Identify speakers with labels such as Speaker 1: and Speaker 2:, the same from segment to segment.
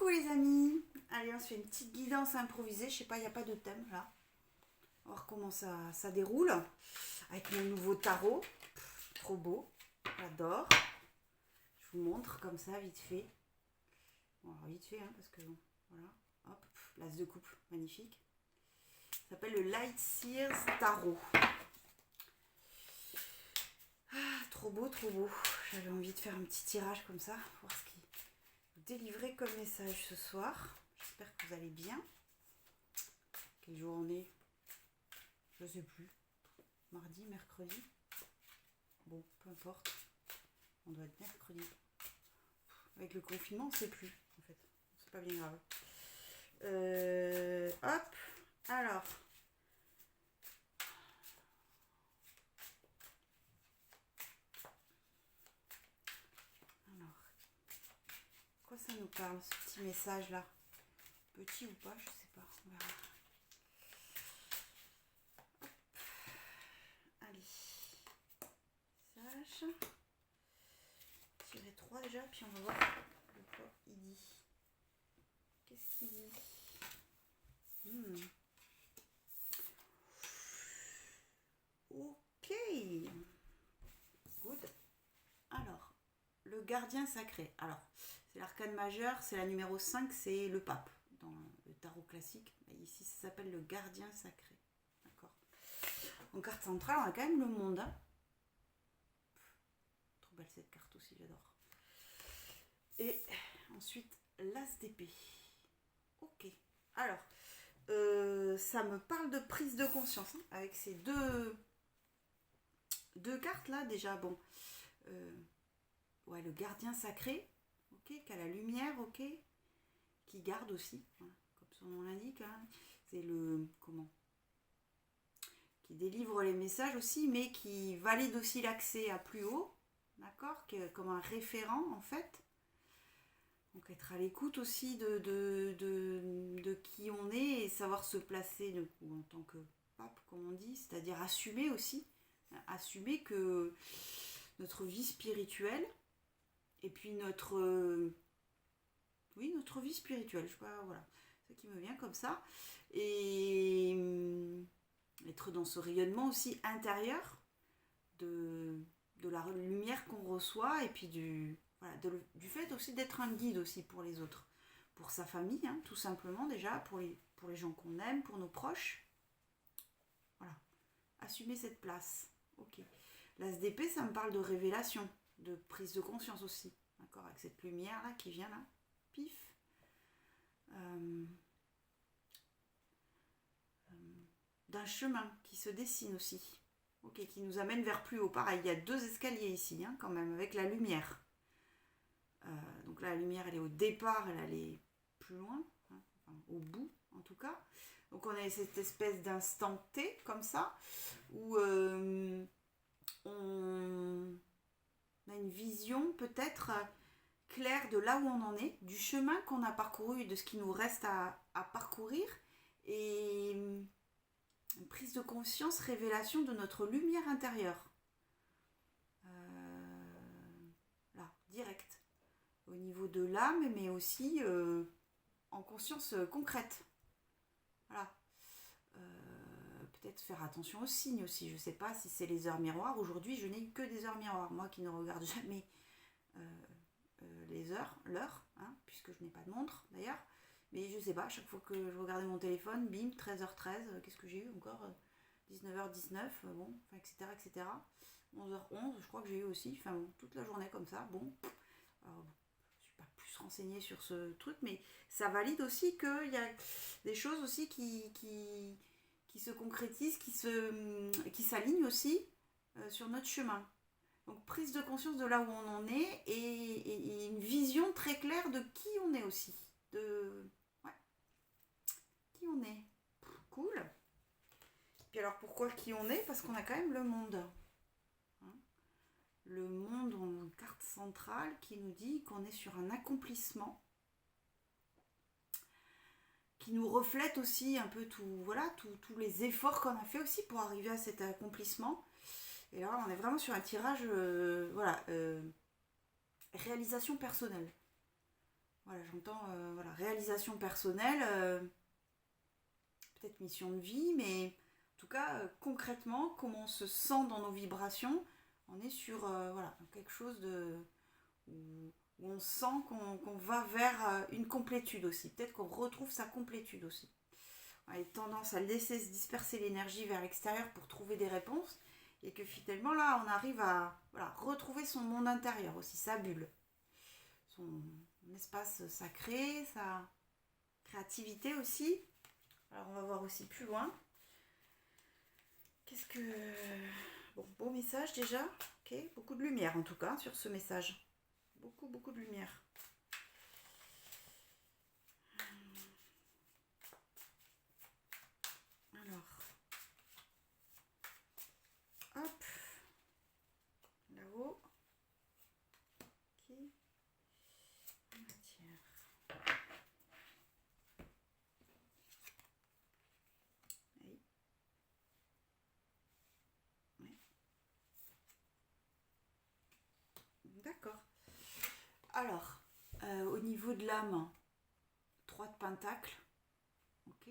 Speaker 1: Coucou les amis. Allez, on se fait une petite guidance improvisée. Je sais pas, il n'y a pas de thème là. On va voir comment ça déroule. Avec mon nouveau tarot. Trop beau. J'adore. Je vous montre comme ça, vite fait. Bon, alors vite fait, hein, parce que bon, voilà. Hop, l'as de coupe, magnifique. Ça s'appelle le Light Sears Tarot. Ah, trop beau, trop beau. J'avais envie de faire un petit tirage comme ça, voir ce qui vous délivrait comme message ce soir. J'espère que vous allez bien. Quel jour on est? Je sais plus. Mardi, mercredi. Bon, peu importe. On doit être mercredi. Avec le confinement, on ne sait plus, en fait. C'est pas bien grave. Hop. Alors. Quoi ça nous parle, ce petit message-là? Petit ou pas, je sais pas. On verra. Hop. Allez. Message. Tirer 3 déjà, puis on va voir de quoi il dit. Qu'est-ce qu'il dit? Ok. Good. Alors, le gardien sacré. Alors, c'est l'arcane majeur, c'est la numéro 5, c'est le pape. Dans le tarot classique, ici ça s'appelle le gardien sacré. D'accord. En carte centrale, on a quand même le monde. Hein. Trop belle cette carte aussi, j'adore. Et ensuite, l'as d'épée. Ok. Alors, ça me parle de prise de conscience hein, avec ces deux cartes là déjà. Bon, ouais, le gardien sacré, ok, qui a la lumière, ok, qui garde aussi, voilà, comme son nom l'indique. Hein, c'est le qui délivre les messages aussi, mais qui valide aussi l'accès à plus haut, d'accord, comme un référent en fait. Donc être à l'écoute aussi de qui on est et savoir se placer en tant que pape, comme on dit, c'est-à-dire assumer aussi, assumer que notre vie spirituelle et puis notre vie spirituelle, je sais pas, voilà, c'est ça qui me vient comme ça, et être dans ce rayonnement aussi intérieur de la lumière qu'on reçoit et puis du fait aussi d'être un guide aussi pour les autres, pour sa famille, hein, tout simplement déjà, pour les gens qu'on aime, pour nos proches. Voilà, assumer cette place. Ok. L'as d'épée, ça me parle de révélation, de prise de conscience aussi, d'accord, avec cette lumière là qui vient là, pif. D'un chemin qui se dessine aussi, ok, qui nous amène vers plus haut. Pareil, il y a 2 escaliers ici, hein, quand même, avec la lumière. Donc là, la lumière, elle est au départ, elle est plus loin, hein, enfin, au bout en tout cas. Donc on a cette espèce d'instant T, comme ça, où on a une vision peut-être claire de là où on en est, du chemin qu'on a parcouru et de ce qui nous reste à parcourir, et une prise de conscience, révélation de notre lumière intérieure. Là, direct. Au niveau de l'âme, mais aussi en conscience concrète. Voilà. Peut-être faire attention aux signes aussi. Je ne sais pas si c'est les heures miroirs. Aujourd'hui, je n'ai eu que des heures miroirs. Moi qui ne regarde jamais l'heure, hein, puisque je n'ai pas de montre d'ailleurs. Mais je ne sais pas, chaque fois que je regardais mon téléphone, bim, 13h13, qu'est-ce que j'ai eu encore 19h19, bon, enfin, etc., etc. 11h11, je crois que j'ai eu aussi, enfin bon, toute la journée comme ça, bon. Alors, je suis pas plus renseignée sur ce truc, mais ça valide aussi qu'il y a des choses aussi qui se concrétisent, qui s'alignent aussi sur notre chemin. Donc prise de conscience de là où on en est et une vision très claire de qui on est aussi. Qui on est. Cool. Puis alors pourquoi qui on est? Parce qu'on a quand même le monde. Hein, le monde en carte centrale qui nous dit qu'on est sur un accomplissement qui nous reflète aussi un peu tous les efforts qu'on a fait aussi pour arriver à cet accomplissement. Et là, on est vraiment sur un tirage, réalisation personnelle. Voilà, j'entends voilà, réalisation personnelle, peut-être mission de vie, mais en tout cas, concrètement, comment on se sent dans nos vibrations, on est sur voilà, quelque chose où on sent qu'on va vers une complétude aussi. Peut-être qu'on retrouve sa complétude aussi. On a tendance à laisser se disperser l'énergie vers l'extérieur pour trouver des réponses, et que finalement là, on arrive à voilà, retrouver son monde intérieur aussi, sa bulle, son espace sacré, sa créativité aussi. Alors on va voir aussi plus loin. Qu'est-ce que... Bon, beau message déjà. Ok, beaucoup de lumière en tout cas sur ce message. Beaucoup de lumière. Alors. Hop. Là-haut. Ok. Matière. Oui. Oui. D'accord. Alors, au niveau de l'âme, 3 de pentacles. Ok.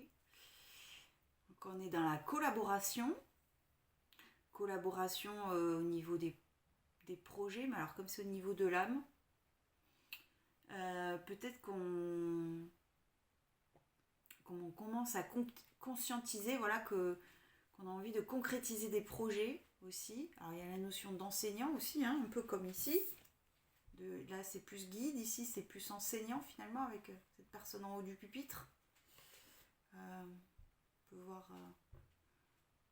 Speaker 1: Donc on est dans la collaboration. Collaboration au niveau des projets, mais alors comme c'est au niveau de l'âme, peut-être qu'on commence à conscientiser voilà, qu'on a envie de concrétiser des projets aussi. Alors il y a la notion d'enseignant aussi, hein, un peu comme ici. Là c'est plus guide, ici c'est plus enseignant finalement avec cette personne en haut du pupitre. On peut voir...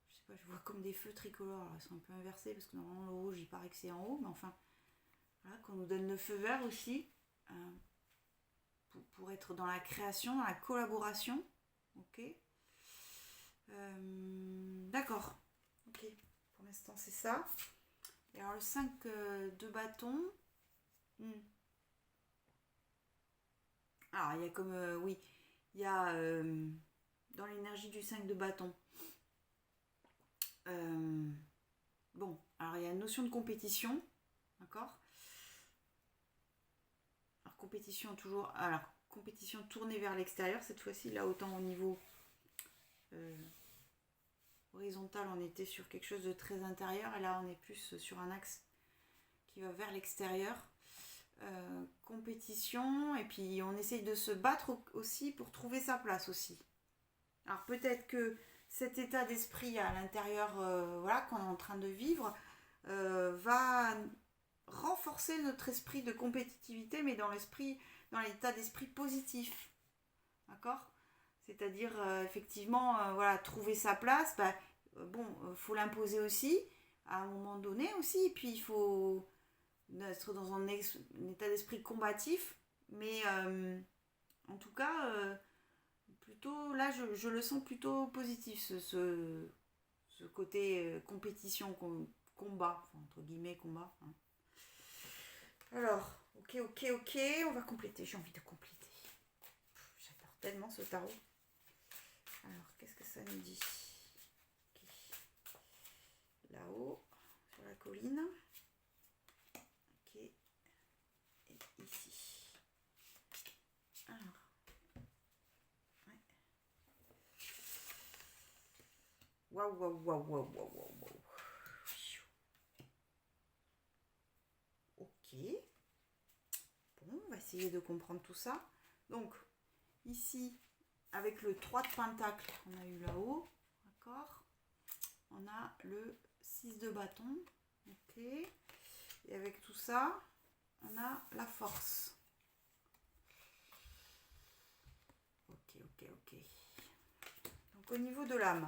Speaker 1: je sais pas, je vois comme des feux tricolores. Alors, ils sont un peu inversés parce que normalement le rouge il paraît que c'est en haut, mais enfin voilà, qu'on nous donne le feu vert aussi pour être dans la création, dans la collaboration. Ok. D'accord. Ok. Pour l'instant c'est ça. Et alors le 5 de bâton. Alors il y a comme oui, il y a dans l'énergie du 5 de bâton. Bon, alors il y a une notion de compétition, d'accord. Alors compétition toujours, alors compétition tournée vers l'extérieur cette fois-ci, là autant au niveau horizontal on était sur quelque chose de très intérieur et là on est plus sur un axe qui va vers l'extérieur. Compétition et puis on essaye de se battre aussi pour trouver sa place aussi. Alors peut-être que cet état d'esprit à l'intérieur voilà, qu'on est en train de vivre va renforcer notre esprit de compétitivité, mais dans l'état d'esprit positif, d'accord. C'est-à-dire effectivement voilà, trouver sa place, faut l'imposer aussi à un moment donné aussi, et puis il faut être dans un état d'esprit combatif, mais en tout cas plutôt là je le sens plutôt positif, ce côté compétition, combat, enfin, entre guillemets combat, hein. Alors ok, on va compléter, j'ai envie de compléter. J'adore tellement ce tarot. Alors qu'est-ce que ça nous dit? Okay. Là-haut sur la colline. Ok. Et ici. Alors. Ouais. Waouh. Ok. Bon, on va essayer de comprendre tout ça. Donc, ici, avec le 3 de pentacle qu'on a eu là-haut, d'accord, on a le 6 de bâton, ok, et avec tout ça, on a la force. Ok. Donc, au niveau de l'âme,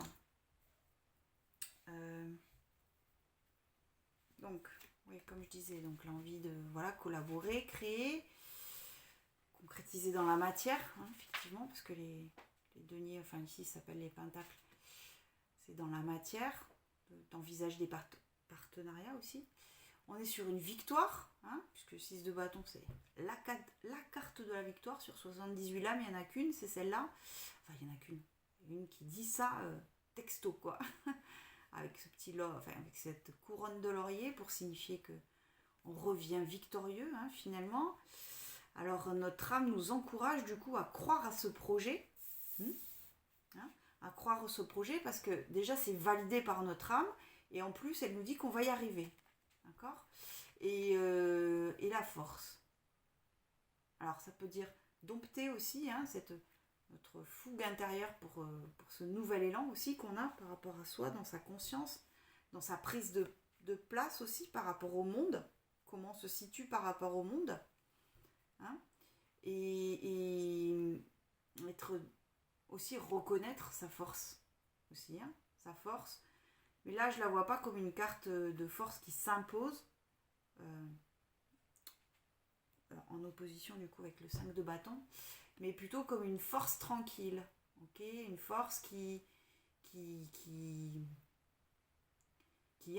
Speaker 1: donc, oui, comme je disais, donc l'envie de voilà, collaborer, créer, concrétiser dans la matière, hein, effectivement, parce que les deniers, enfin ici ça s'appelle les pentacles, c'est dans la matière, d'envisager des partenariats aussi. On est sur une victoire, hein, puisque 6 de bâton c'est la carte de la victoire. Sur 78 lames, il n'y en a qu'une, c'est celle-là. Enfin, il n'y en a qu'une. Une qui dit ça texto, quoi. Avec ce petit avec cette couronne de laurier pour signifier que on revient victorieux, hein, finalement. Alors notre âme nous encourage du coup à croire à ce projet, hein, à croire à ce projet parce que déjà c'est validé par notre âme et en plus elle nous dit qu'on va y arriver, d'accord, et la force. Alors ça peut dire dompter aussi, hein, notre fougue intérieure pour ce nouvel élan aussi qu'on a par rapport à soi, dans sa conscience, dans sa prise de place aussi par rapport au monde, comment on se situe par rapport au monde, hein, et être aussi reconnaître sa force aussi, hein, sa force. Mais là je la vois pas comme une carte de force qui s'impose, en opposition du coup avec le 5 de bâton, mais plutôt comme une force tranquille, ok, une force qui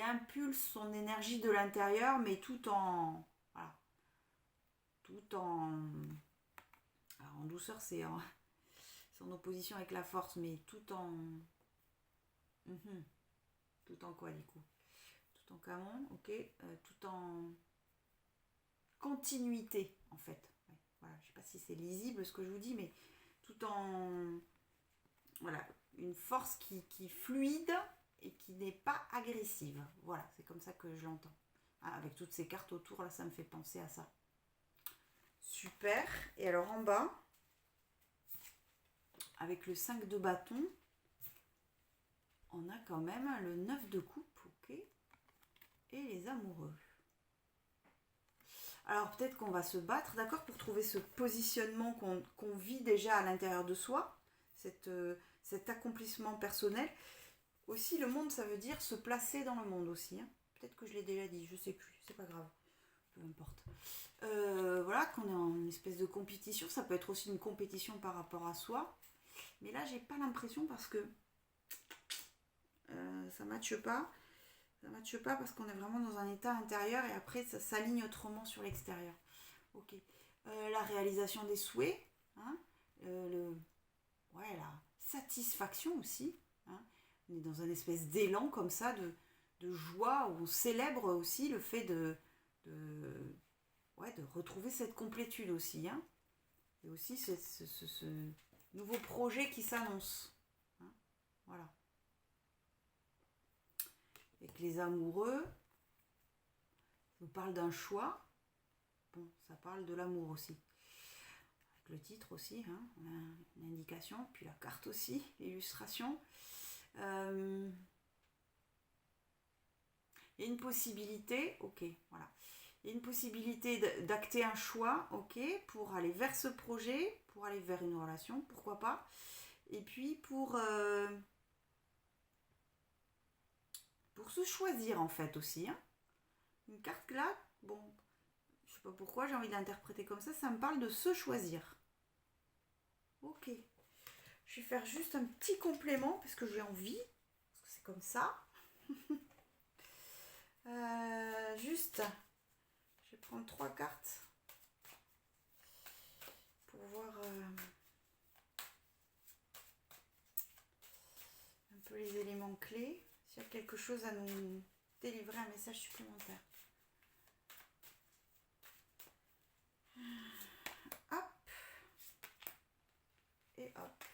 Speaker 1: impulse son énergie de l'intérieur, mais tout en, voilà, tout en, alors en douceur c'est en opposition avec la force, mais tout en, tout en quoi du coup, tout en camon, ok, tout en continuité en fait. Ouais, voilà, je sais pas si c'est lisible ce que je vous dis, mais tout en, voilà, une force qui fluide et qui n'est pas agressive. Voilà, c'est comme ça que je l'entends. Ah, avec toutes ces cartes autour, là, ça me fait penser à ça. Super. Et alors en bas, avec le 5 de bâton, on a quand même le 9 de coupe, ok, et les amoureux. Alors peut-être qu'on va se battre, d'accord, pour trouver ce positionnement qu'on vit déjà à l'intérieur de soi, cet accomplissement personnel. Aussi, le monde, ça veut dire se placer dans le monde aussi, hein. Peut-être que je l'ai déjà dit, je sais plus, c'est pas grave, peu importe. Voilà, qu'on est en une espèce de compétition, ça peut être aussi une compétition par rapport à soi, mais là j'ai pas l'impression parce que ça matche pas. Ça matche pas parce qu'on est vraiment dans un état intérieur et après ça s'aligne autrement sur l'extérieur. Ok. La réalisation des souhaits, hein, la satisfaction aussi, hein. On est dans un espèce d'élan comme ça de joie où on célèbre aussi le fait de retrouver cette complétude aussi, hein. Et aussi ce nouveau projet qui s'annonce, hein. Voilà. Avec les amoureux, ça nous parle d'un choix. Bon, ça parle de l'amour aussi. Avec le titre aussi, hein, on a une indication, puis la carte aussi, l'illustration. Il y a une possibilité, ok, voilà. Il y a une possibilité d'acter un choix, ok, pour aller vers ce projet, pour aller vers une relation, pourquoi pas. Et puis pour se choisir en fait aussi, hein. Une carte là, bon, je sais pas pourquoi j'ai envie de l'interpréter comme ça me parle de se choisir. Ok. Je vais faire juste un petit complément parce que j'ai envie, parce que c'est comme ça. Juste, je vais prendre 3 cartes pour voir un peu les éléments clés. S'il y a quelque chose à nous délivrer, un message supplémentaire. Hop. Et hop.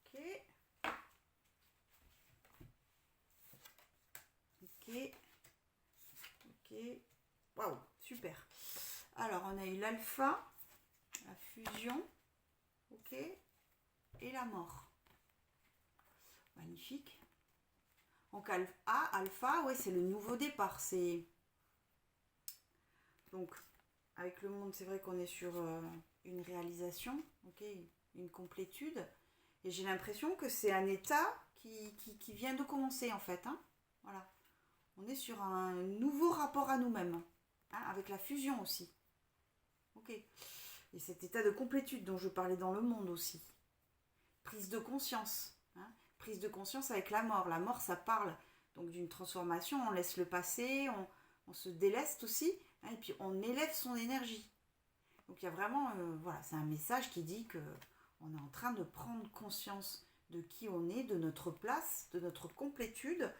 Speaker 1: Ok. Ok. Ok. Waouh, super. Alors, on a eu l'alpha, la fusion, ok, et la mort. Magnifique. Donc, alpha, ouais, c'est le nouveau départ. C'est donc, avec le monde, c'est vrai qu'on est sur une réalisation, ok, une complétude. Et j'ai l'impression que c'est un état qui vient de commencer, en fait, hein. Voilà. On est sur un nouveau rapport à nous-mêmes, hein, avec la fusion aussi. Ok. Et cet état de complétude dont je parlais dans le monde aussi. Prise de conscience, hein. Prise de conscience avec la mort. La mort, ça parle donc d'une transformation. On laisse le passé, on se déleste aussi, hein, et puis on élève son énergie. Donc il y a vraiment, voilà, c'est un message qui dit que on est en train de prendre conscience de qui on est, de notre place, de notre complétude,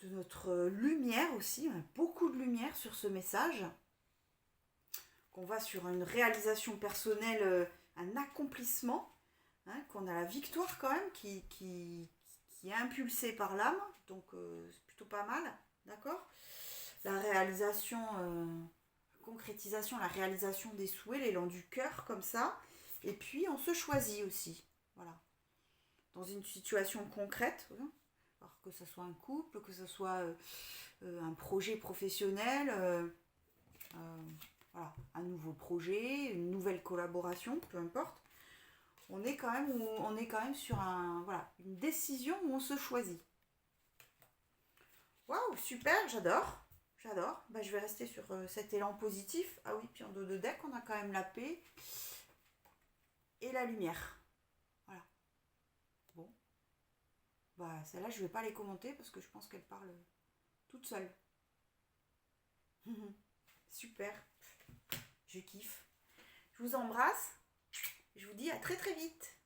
Speaker 1: de notre lumière aussi. On a beaucoup de lumière sur ce message on va sur une réalisation personnelle, un accomplissement, hein, qu'on a la victoire quand même qui est impulsée par l'âme, donc c'est plutôt pas mal, d'accord. La réalisation, concrétisation, la réalisation des souhaits, l'élan du cœur comme ça, et puis on se choisit aussi, voilà, dans une situation concrète, alors que ce soit un couple, que ce soit un projet professionnel, voilà, un nouveau projet, une nouvelle collaboration, peu importe. On est quand même sur voilà, une décision où on se choisit. Waouh, super, j'adore. Bah, je vais rester sur cet élan positif. Ah oui, puis en dos de deck, on a quand même la paix et la lumière. Voilà. Bon. Bah, celle-là, je ne vais pas les commenter parce que je pense qu'elle parle toute seule. Super. Je kiffe. Je vous embrasse. Je vous dis à très très vite.